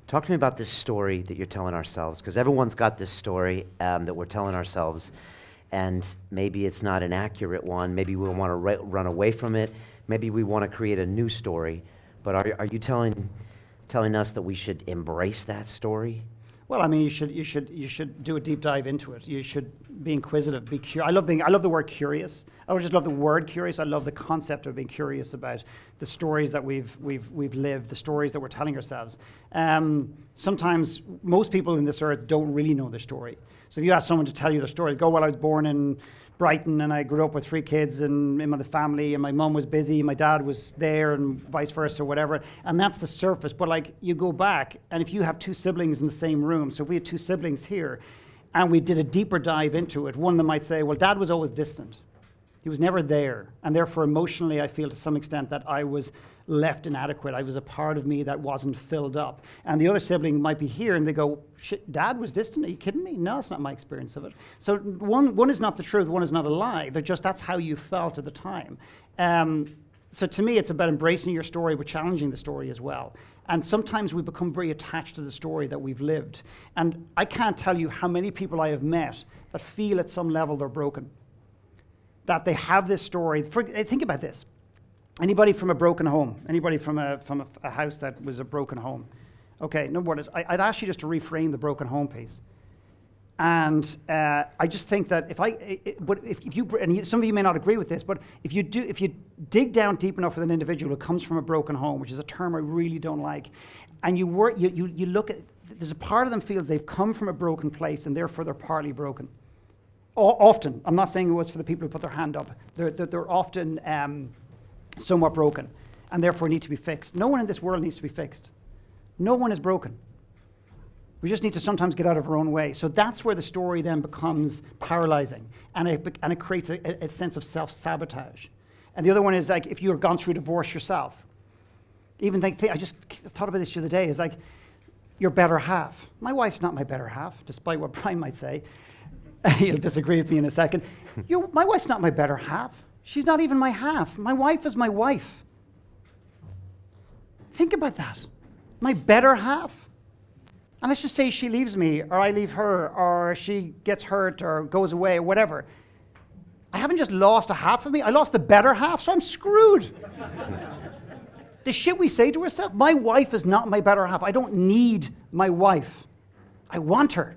Talk to me about this story that you're telling ourselves, because everyone's got this story that we're telling ourselves, and maybe it's not an accurate one. Maybe we want to run away from it. Maybe we want to create a new story. But are you telling us that we should embrace that story? Well, I mean, you should do a deep dive into it. You should be inquisitive, be curious. I love the word curious. I don't just love the word curious. I love the concept of being curious about the stories that we've lived, the stories that we're telling ourselves. Sometimes most people in this earth don't really know their story. So if you ask someone to tell you their story, go, well, I was born in Brighton and I grew up with 3 kids and in the family, and my mum was busy, my dad was there, and vice versa, or whatever. And that's the surface. But like, you go back, and if you have 2 siblings in the same room, so if we had 2 siblings here and we did a deeper dive into it, one of them might say, well, dad was always distant. He was never there. And therefore, emotionally, I feel to some extent that I was left inadequate. I was a part of me that wasn't filled up. And the other sibling might be here and they go, shit, dad was distant? Are you kidding me? No, that's not my experience of it. So one is not the truth, one is not a lie. They're just, that's how you felt at the time. So to me, it's about embracing your story, but challenging the story as well. And sometimes we become very attached to the story that we've lived. And I can't tell you how many people I have met that feel at some level they're broken. That they have this story. Think about this. Anybody from a broken home? Anybody from a house that was a broken home? Okay, no worries. I'd ask you just to reframe the broken home piece. And I just think that if you, and some of you may not agree with this, but if you dig down deep enough with an individual who comes from a broken home, which is a term I really don't like, and you look at, there's a part of them feels they've come from a broken place and therefore they're partly broken. Often, I'm not saying it was for the people who put their hand up. They're often somewhat broken and therefore need to be fixed. No one in this world needs to be fixed. No one is broken. We just need to sometimes get out of our own way. So that's where the story then becomes paralyzing, and it creates a sense of self-sabotage. And the other one is like if you've gone through divorce yourself. Even I just thought about this the other day, is like your better half. My wife's not my better half, despite what Brian might say. He'll disagree with me in a second. My wife's not my better half. She's not even my half. My wife is my wife. Think about that. My better half. And let's just say she leaves me, or I leave her, or she gets hurt, or goes away, or whatever. I haven't just lost a half of me, I lost the better half, so I'm screwed. The shit we say to ourselves, my wife is not my better half. I don't need my wife. I want her,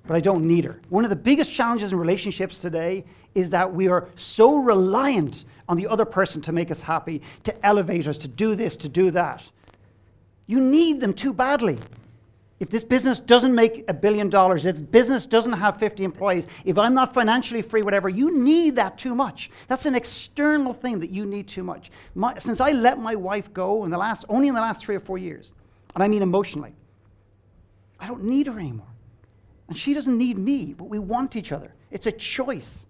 but I don't need her. One of the biggest challenges in relationships today is that we are so reliant on the other person to make us happy, to elevate us, to do this, to do that. You need them too badly. If this business doesn't make $1 billion, if business doesn't have 50 employees, if I'm not financially free, whatever, you need that too much. That's an external thing that you need too much. Since I let my wife go only in the last 3 or 4 years, and I mean emotionally, I don't need her anymore. And she doesn't need me, but we want each other. It's a choice.